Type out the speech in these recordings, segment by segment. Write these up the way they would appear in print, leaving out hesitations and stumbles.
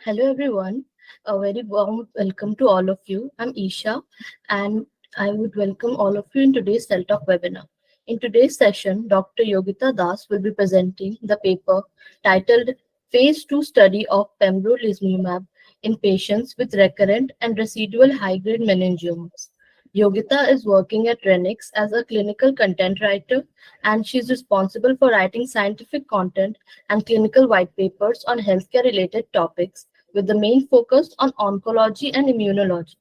Hello, everyone. A very warm welcome to all of you. I'm Isha, and I would welcome all of you in today's CellTalk webinar. In today's session, Dr. Yogita Das will be presenting the paper titled Phase 2 Study of Pembrolizumab in Patients with Recurrent and Residual High-Grade Meningiomas. Yogita is working at Renix as a clinical content writer, and she's responsible for writing scientific content and clinical white papers on healthcare related topics with the main focus on oncology and immunology.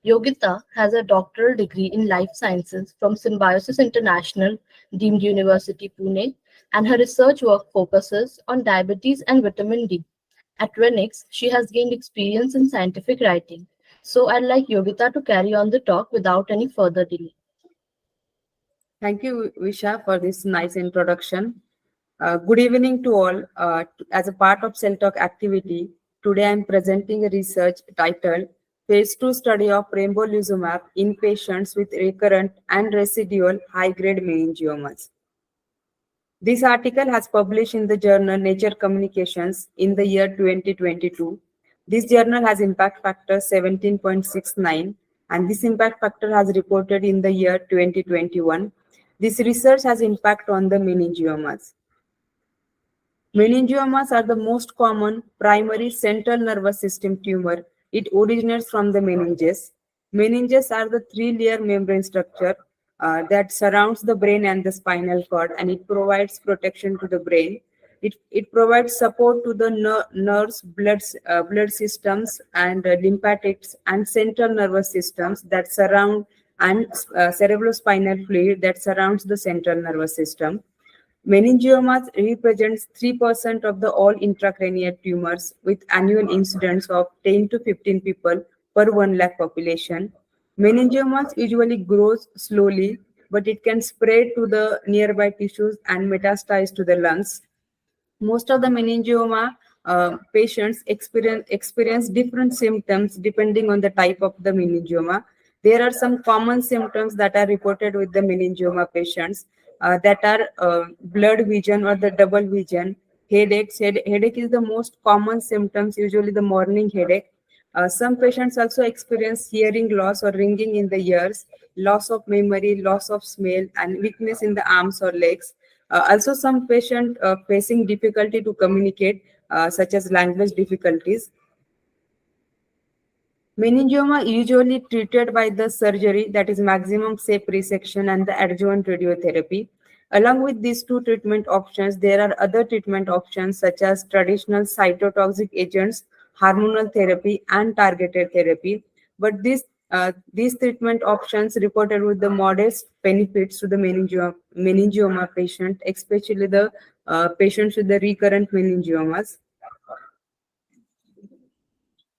Yogita has a doctoral degree in life sciences from Symbiosis International, deemed University Pune, and her research work focuses on diabetes and vitamin D. At Renix, she has gained experience in scientific writing. So I'd like Yogita to carry on the talk without any further delay. Thank you, Visha, for this nice introduction. Good evening to all. As a part of CellTalk activity, today I am presenting a research titled Phase 2 Study of Pembrolizumab in Patients with Recurrent and Residual High-Grade Meningiomas. This article has published in the journal Nature Communications in the year 2022. This journal has impact factor 17.69, and this impact factor has reported in the year 2021. This research has impact on the meningiomas. Meningiomas are the most common primary central nervous system tumor. It originates from the meninges. Meninges are the three-layer membrane structure that surrounds the brain and the spinal cord, and it provides protection to the brain. It provides support to the nerves, blood systems, and lymphatics and central nervous systems that surround and cerebrospinal fluid that surrounds the central nervous system. Meningiomas represents 3% of the all intracranial tumors with annual incidence of 10 to 15 people per 1 lakh population. Meningiomas usually grows slowly, but it can spread to the nearby tissues and metastasize to the lungs. Most of the meningioma patients experience different symptoms depending on the type of the meningioma. There are some common symptoms that are reported with the meningioma patients that are blurred vision or the double vision, headaches. Headache is the most common symptoms, usually the morning headache. Some patients also experience hearing loss or ringing in the ears, loss of memory, loss of smell, and weakness in the arms or legs. Also, some patient facing difficulty to communicate, such as language difficulties. Meningioma usually treated by the surgery, that is maximum safe resection and the adjuvant radiotherapy. Along with these two treatment options, there are other treatment options such as traditional cytotoxic agents, hormonal therapy, and targeted therapy. But these treatment options reported with the modest benefits to the meningioma patient, especially the patients with the recurrent meningiomas.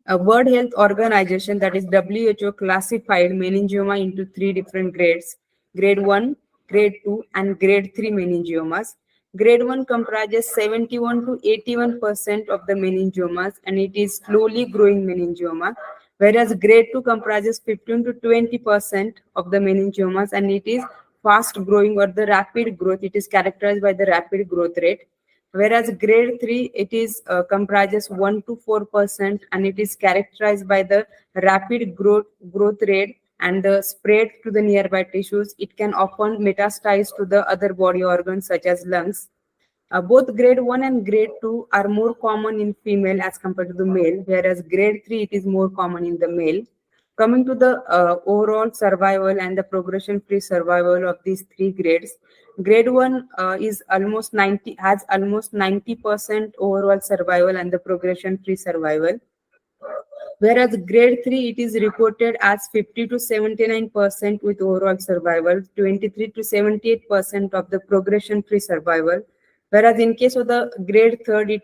A World Health Organization, that is WHO, classified meningioma into three different grades: grade 1, grade 2, and grade 3 meningiomas. Grade 1 comprises 71 to 81% of the meningiomas, and it is slowly growing meningioma, whereas grade 2 comprises 15 to 20% of the meningiomas, and it is fast growing or the rapid growth. It is characterized by the rapid growth rate. Whereas grade 3, it is comprises 1 to 4%, and it is characterized by the rapid growth rate and the spread to the nearby tissues. It can often metastasize to the other body organs such as lungs. Both grade 1 and grade 2 are more common in female as compared to the male, whereas grade 3 it is more common in the male. Coming to the overall survival and the progression-free survival of these three grades, grade 1 is almost 90 has almost 90% overall survival and the progression-free survival. Whereas grade 3, it is reported as 50 to 79% with overall survival, 23 to 78% of the progression-free survival. Whereas in case of the grade 3,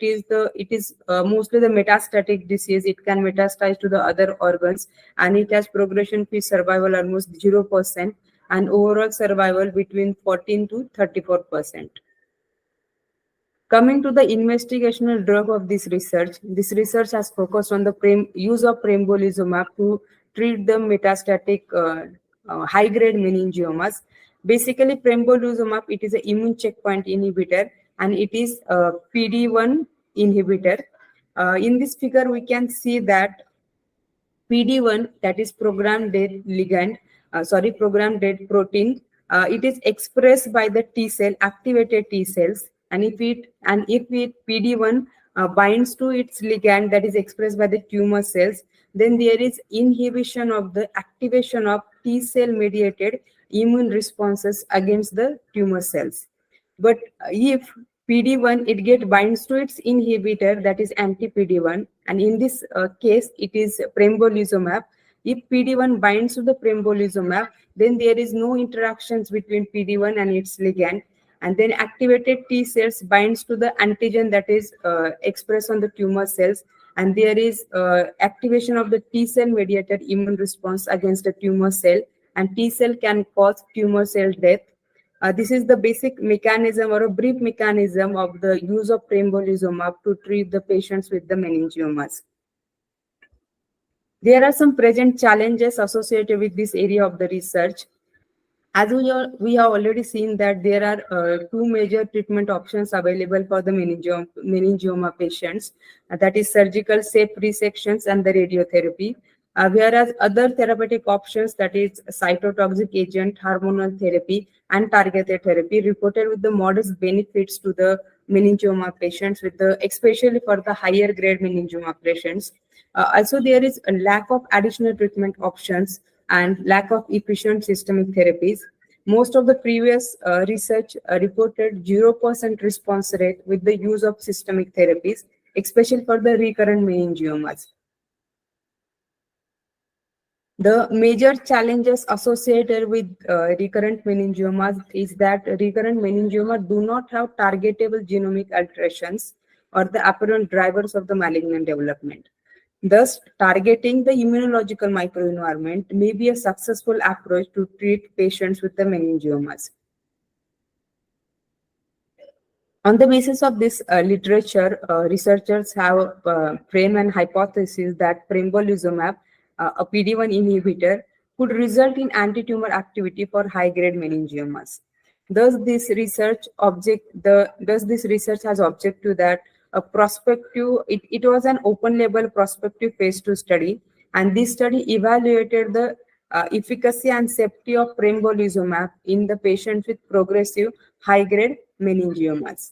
it is mostly the metastatic disease. It can metastasize to the other organs, and it has progression-free survival almost 0% and overall survival between 14 to 34%. Coming to the investigational drug of this research has focused on the use of pembrolizumab to treat the metastatic high-grade meningiomas. Basically, pembrolizumab, it is an immune checkpoint inhibitor, and it is a PD-1 inhibitor. In this figure, we can see that PD1, that is programmed dead ligand, programmed dead protein. It is expressed by the T cell, activated T cells, and if it PD1 binds to its ligand that is expressed by the tumor cells, then there is inhibition of the activation of T cell mediated immune responses against the tumor cells. But if PD1 it get binds to its inhibitor, that is anti-PD1, and in this case it is pembrolizumab. If PD1 binds to the pembrolizumab, then there is no interactions between PD1 and its ligand, and then activated T cells binds to the antigen that is expressed on the tumor cells, and there is activation of the T cell mediated immune response against the tumor cell, and T cell can cause tumor cell death. This is the basic mechanism or a brief mechanism of the use of pembrolizumab to treat the patients with the meningiomas. There are some present challenges associated with this area of the research. As we have already seen that there are two major treatment options available for the meningioma patients, that is surgical safe resections and the radiotherapy. Whereas other therapeutic options, that is cytotoxic agent, hormonal therapy, and targeted therapy, reported with the modest benefits to the meningioma patients, especially for the higher grade meningioma patients. Also, there is a lack of additional treatment options and lack of efficient systemic therapies. Most of the previous research reported 0% response rate with the use of systemic therapies, especially for the recurrent meningiomas. The major challenges associated with recurrent meningiomas is that recurrent meningioma do not have targetable genomic alterations or the apparent drivers of the malignant development. Thus, targeting the immunological microenvironment may be a successful approach to treat patients with the meningiomas. On the basis of this literature, researchers have framed an hypothesis that pembrolizumab, a PD-1 inhibitor, could result in antitumor activity for high-grade meningiomas. Thus, this research has object to that a prospective. It was an open-label prospective phase 2 study, and this study evaluated the efficacy and safety of pembrolizumab in the patients with progressive high-grade meningiomas.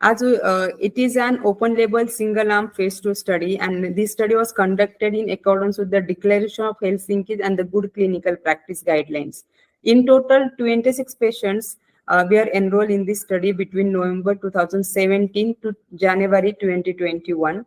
It is an open-label single-arm phase 2 study, and this study was conducted in accordance with the Declaration of Helsinki and the Good Clinical Practice Guidelines. In total, 26 patients were enrolled in this study between November 2017 to January 2021,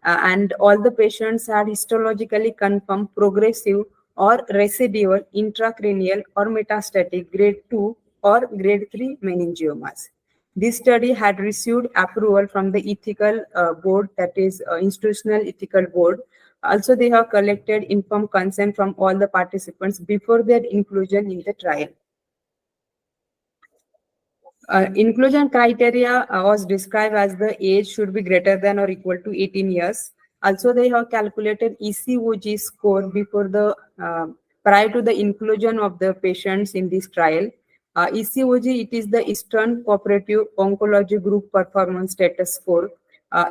and all the patients had histologically confirmed progressive or residual intracranial or metastatic grade 2 or grade 3 meningiomas. This study had received approval from the ethical board, that is institutional ethical board. Also, they have collected informed consent from all the participants before their inclusion in the trial. Inclusion criteria was described as the age should be greater than or equal to 18 years. Also, they have calculated ECOG score before the prior to the inclusion of the patients in this trial. ECOG, it is the Eastern Cooperative Oncology Group Performance Status Score.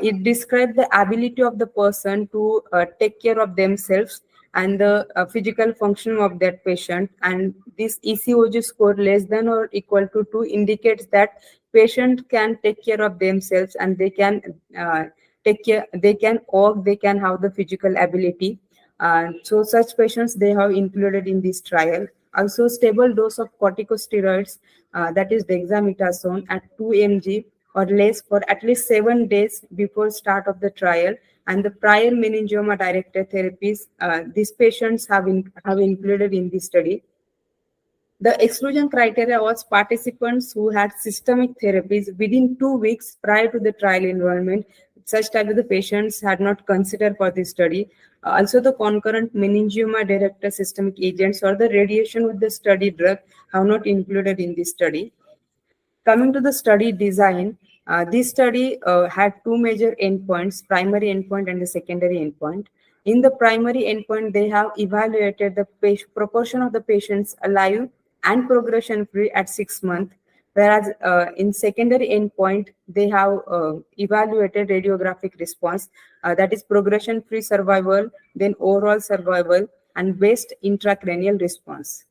It describes the ability of the person to take care of themselves and the physical function of that patient. And this ECOG score less than or equal to 2 indicates that patient can take care of themselves and they can they can walk, they can have the physical ability. So such patients they have included in this trial. Also, stable dose of corticosteroids, that is dexamethasone at 2 mg or less for at least 7 days before start of the trial, and the prior meningioma directed therapies these patients have included in this study. The exclusion criteria was participants who had systemic therapies within 2 weeks prior to the trial enrollment. Such type of the patients had not considered for this study. Also, the concurrent meningioma directed systemic agents or the radiation with the study drug have not included in this study. Coming to the study design, this study had two major endpoints, primary endpoint and the secondary endpoint. In the primary endpoint, they have evaluated the proportion of the patients alive and progression-free at 6 months. Whereas in secondary endpoint, they have evaluated radiographic response, that is progression-free survival, then overall survival, and best intracranial response.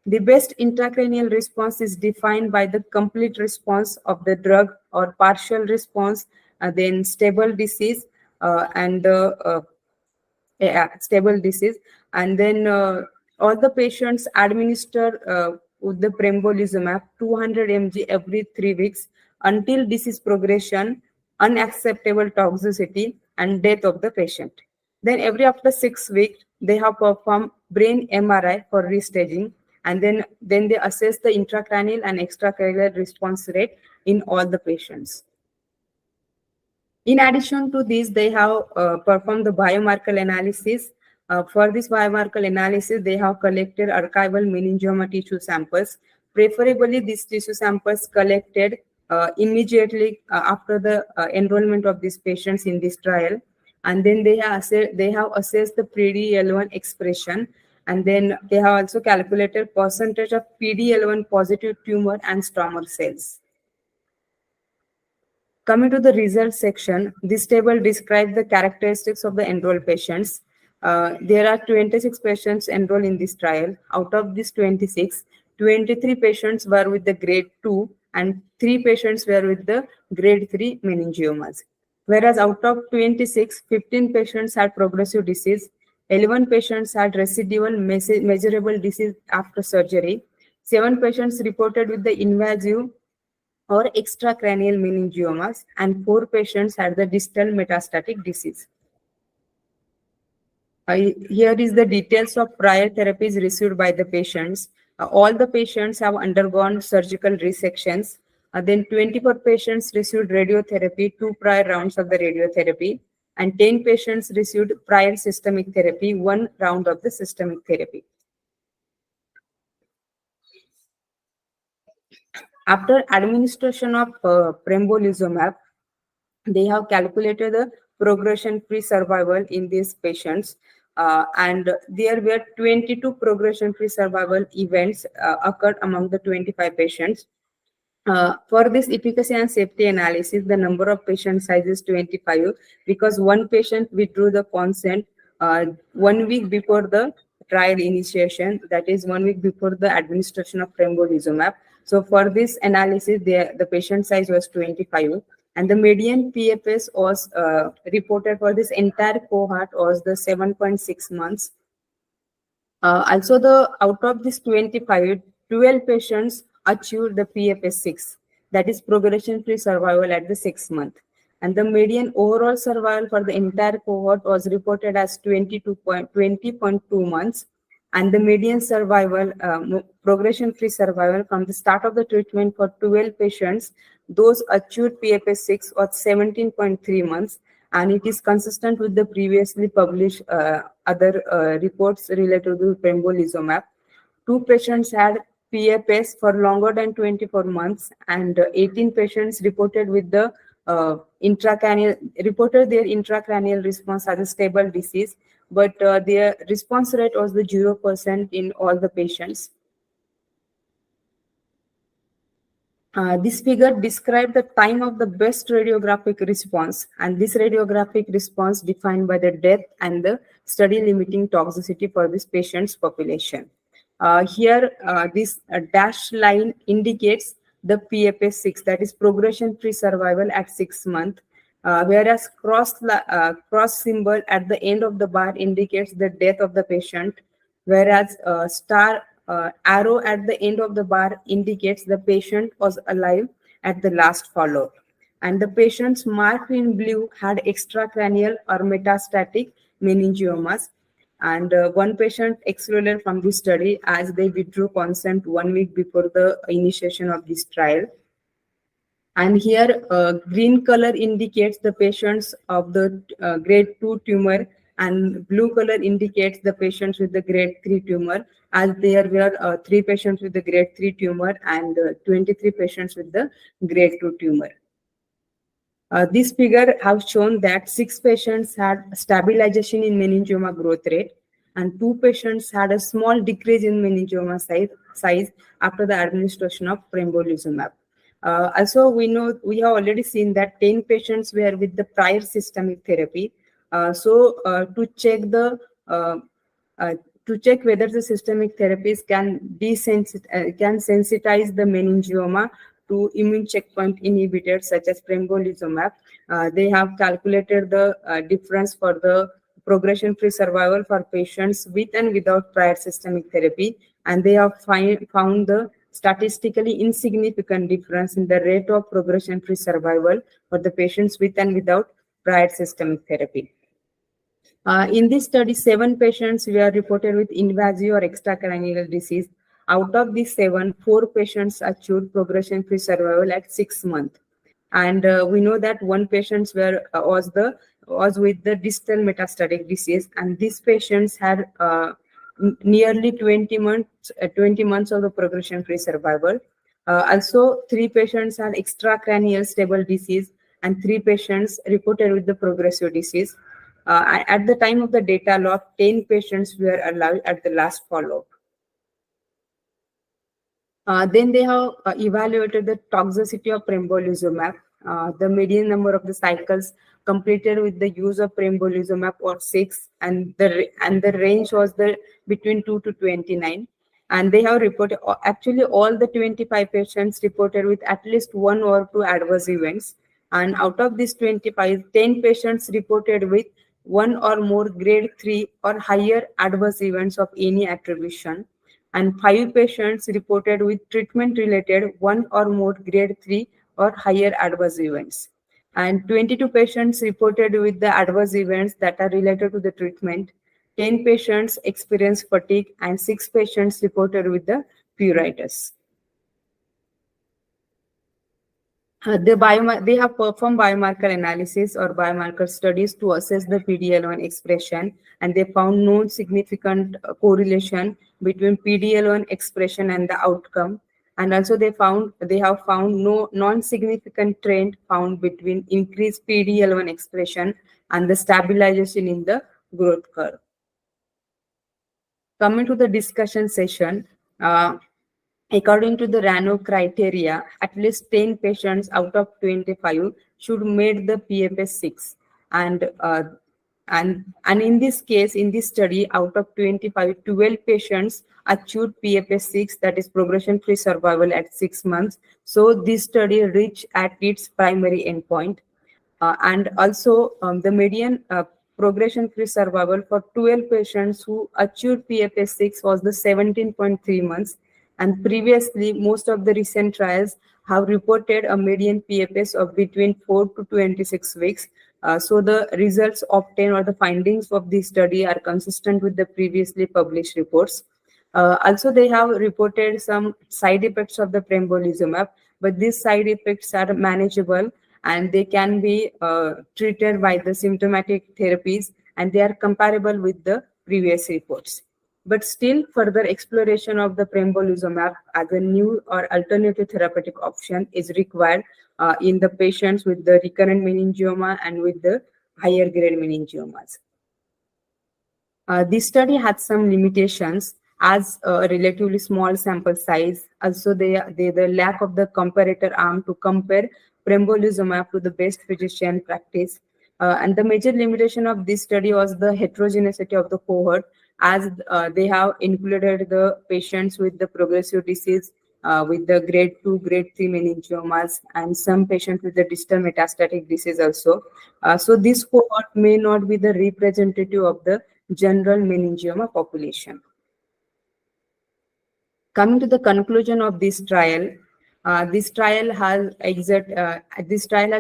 The best intracranial response is defined by the complete response of the drug or partial response, then stable disease, and the stable disease, and then all the patients administer with the pembrolizumab 200 mg every 3 weeks until disease progression, unacceptable toxicity, and death of the patient. Then every after 6 weeks, they have performed brain MRI for restaging, and then they assess the intracranial and extracranial response rate in all the patients. In addition to this, they have performed the biomarker analysis. For this biomarker analysis, they have collected archival meningioma tissue samples. Preferably, these tissue samples collected immediately after the enrollment of these patients in this trial. And then they have assessed the PD-L1 expression. And then they have also calculated percentage of PD-L1 positive tumor and stromal cells. Coming to the results section, this table describes the characteristics of the enrolled patients. There are 26 patients enrolled in this trial. Out of these 26, 23 patients were with the grade 2 and 3 patients were with the grade 3 meningiomas. Whereas out of 26, 15 patients had progressive disease, 11 patients had residual measurable disease after surgery, 7 patients reported with the invasive or extracranial meningiomas, and 4 patients had the distal metastatic disease. Here is the details of prior therapies received by the patients. All the patients have undergone surgical resections. Then 24 patients received radiotherapy, 2 prior rounds of the radiotherapy, and 10 patients received prior systemic therapy, 1 round of the systemic therapy. After administration of pembrolizumab, they have calculated the progression-free survival in these patients, and there were 22 progression-free survival events occurred among the 25 patients. For this efficacy and safety analysis, the number of patient size is 25 because one patient withdrew the consent 1 week before the trial initiation, that is 1 week before the administration of pembrolizumab. So for this analysis, the patient size was 25, and the median PFS was reported for this entire cohort was the 7.6 months. Also, out of this 25, 12 patients achieved the PFS 6, that is progression-free survival at the 6th month. And the median overall survival for the entire cohort was reported as 20.2 months. And the median survival, progression-free survival from the start of the treatment for 12 patients, those achieved PFS 6 was 17.3 months. And it is consistent with the previously published other reports related to pembrolizumab. 2 patients had PFS for longer than 24 months, and 18 patients reported with the reported their intracranial response as a stable disease, but their response rate was the 0% in all the patients. This figure describes the time of the best radiographic response, and this radiographic response defined by the death and the study limiting toxicity for this patient's population. Here, this dashed line indicates the PFS 6, that is progression-free survival at 6 months, whereas cross symbol at the end of the bar indicates the death of the patient, whereas star arrow at the end of the bar indicates the patient was alive at the last follow-up. And the patients marked in blue had extracranial or metastatic meningiomas. And one patient excluded from this study as they withdrew consent 1 week before the initiation of this trial. And here, green color indicates the patients of the grade 2 tumor, and blue color indicates the patients with the grade 3 tumor, as there were 3 patients with the grade 3 tumor and 23 patients with the grade 2 tumor. This figure has shown that 6 patients had stabilization in meningioma growth rate, and 2 patients had a small decrease in meningioma size after the administration of pembrolizumab. Also, we have already seen that 10 patients were with the prior systemic therapy. To check the uh, uh, to check whether the systemic therapies can sensitize the meningioma to immune checkpoint inhibitors such as pembrolizumab. They have calculated the difference for the progression-free survival for patients with and without prior systemic therapy, and they have found the statistically insignificant difference in the rate of progression-free survival for the patients with and without prior systemic therapy. In this study, 7 patients were reported with invasive or extracranial disease. Out of these 7, 4 patients achieved progression-free survival at 6 months. And we know that one patient was with the distal metastatic disease, and these patients had nearly 20 months of the progression-free survival. Also, 3 patients had extracranial stable disease, and 3 patients reported with the progressive disease. At the time of the data lock, 10 patients were allowed at the last follow-up. Then they have evaluated the toxicity of pembrolizumab. The median number of the cycles completed with the use of pembrolizumab was 6, and the range was between 2 to 29. And they have reported actually all the 25 patients reported with at least 1 or 2 adverse events. And out of these 25, 10 patients reported with 1 or more grade 3 or higher adverse events of any attribution, and 5 patients reported with treatment-related 1 or more grade 3 or higher adverse events. And 22 patients reported with the adverse events that are related to the treatment. 10 patients experienced fatigue, and 6 patients reported with the pruritus. They have performed biomarker analysis or biomarker studies to assess the PDL1 expression, and they found no significant correlation between PDL1 expression and the outcome. And also they have found no non-significant trend found between increased PDL1 expression and the stabilization in the growth curve. Coming to the discussion session, according to the RANO criteria, at least 10 patients out of 25 should made the PFS 6. And in this case, in this study, out of 25, 12 patients achieved PFS 6, that is progression-free survival at 6 months. So this study reached at its primary endpoint. And also the median progression-free survival for 12 patients who achieved PFS 6 was the 17.3 months. And previously, most of the recent trials have reported a median PFS of between 4 to 26 weeks. So the results obtained or the findings of this study are consistent with the previously published reports. Also, they have reported some side effects of the pembrolizumab, but these side effects are manageable, and they can be treated by the symptomatic therapies, and they are comparable with the previous reports. But still, further exploration of the pembrolizumab as a new or alternative therapeutic option is required in the patients with the recurrent meningioma and with the higher grade meningiomas. This study had some limitations as a relatively small sample size. Also, the lack of the comparator arm to compare pembrolizumab to the best physician practice. And the major limitation of this study was the heterogeneity of the cohort, as they have included the patients with the progressive disease, with the grade 2, grade 3 meningiomas, and some patients with the distal metastatic disease also. So this cohort may not be the representative of the general meningioma population. Coming to the conclusion of this trial, this trial has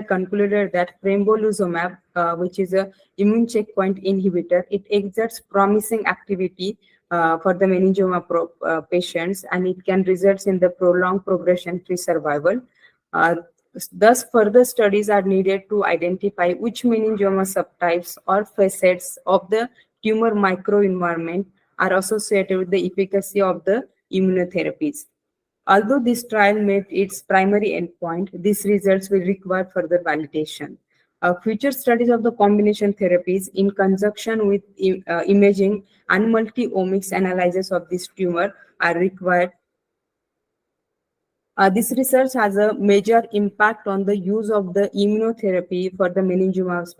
concluded that pembrolizumab, which is a immune checkpoint inhibitor, it exerts promising activity for the meningioma patients, and it can result in the prolonged progression-free survival. Thus, further studies are needed to identify which meningioma subtypes or facets of the tumor microenvironment are associated with the efficacy of the immunotherapies. Although this trial met its primary endpoint, these results will require further validation. Future studies of the combination therapies in conjunction with imaging and multi-omics analysis of this tumor are required This research has a major impact on the use of the immunotherapy for the meningiomas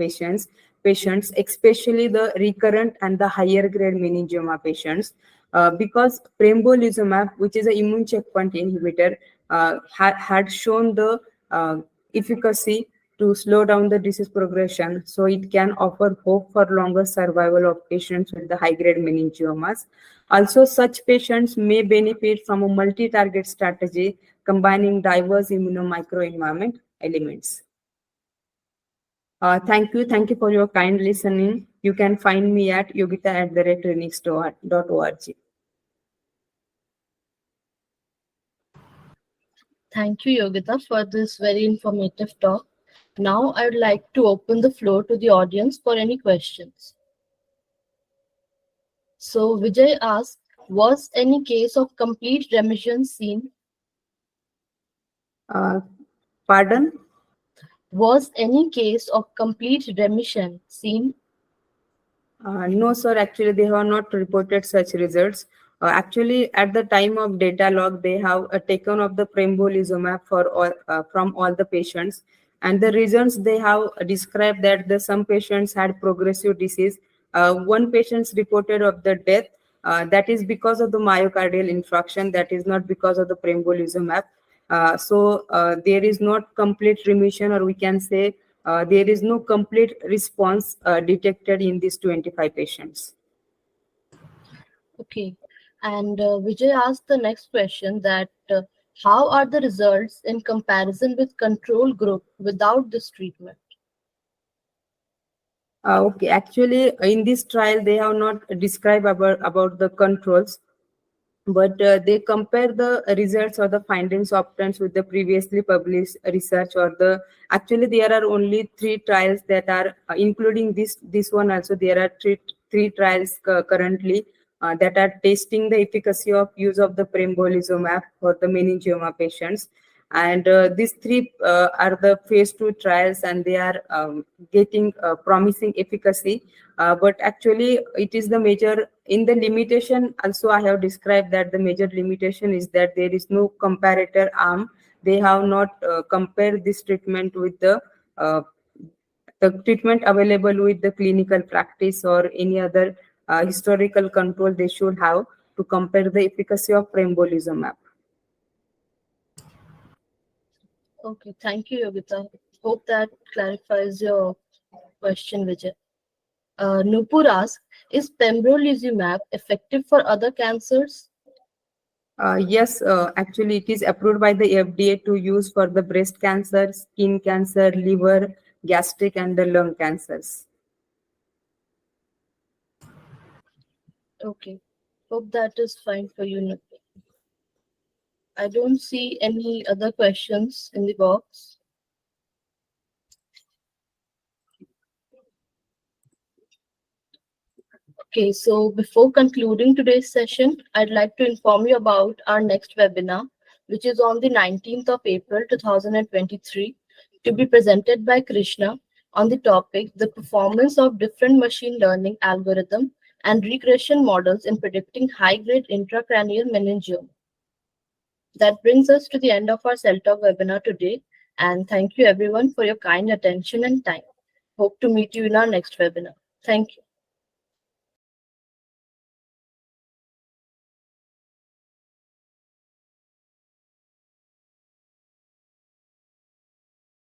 patients, especially the recurrent and the higher grade meningioma patients, because pembrolizumab, which is an immune checkpoint inhibitor, had shown the uh, efficacy to slow down the disease progression, so it can offer hope for longer survival of patients with the high grade meningiomas. Also, such patients may benefit from a multi-target strategy combining diverse immunomicroenvironment elements. Thank you for your kind listening. You can find me at yogita@clinics.org. Thank you, Yogita, for this very informative talk. Now, I would like to open the floor to the audience for any questions. So, Vijay asked, was any case of complete remission seen? Uh, Pardon? Was any case of complete remission seen? No, sir. Actually, they have not reported such results. Actually, at the time of data log, they have taken of the pembrolizumab for all from all the patients, and the reasons they have described that the some patients had progressive disease. One patient reported of the death. That is because of the myocardial infarction. That is not because of the pembrolizumab. So there is not complete remission, or we can say there is no complete response detected in these 25 patients. Okay. And Vijay asked the next question that how are the results in comparison with control group without this treatment? Okay, actually, in this trial, they have not described about the controls, but they compare the results or the findings obtained with the previously published research, or the actually there are only three trials that are including this one also. There are three trials currently that are testing the efficacy of use of the pembrolizumab for the meningioma patients, and these three are the phase 2 trials, and they are getting promising efficacy. But actually, it is the major in the limitation. Also, I have described that the major limitation is that there is no comparator arm. They have not compared this treatment with uh, the treatment available with the clinical practice or any other historical control they should have to compare the efficacy of pembrolizumab. Okay, thank you, Yogita. Hope that clarifies your question, Vijay. Nupur asks, is pembrolizumab effective for other cancers? Yes, actually, it is approved by the FDA to use for the breast cancer, skin cancer, liver, gastric, and the lung cancers. Okay, hope that is fine for you, Nupur. I don't see any other questions in the box. Okay, so before concluding today's session, I'd like to inform you about our next webinar, which is on the 19th of April 2023, to be presented by Krishna on the topic the performance of different machine learning algorithm and regression models in predicting high-grade intracranial meningioma. That brings us to the end of our CellTalk webinar today, and thank you everyone for your kind attention and time. Hope to meet you in our next webinar. Thank you.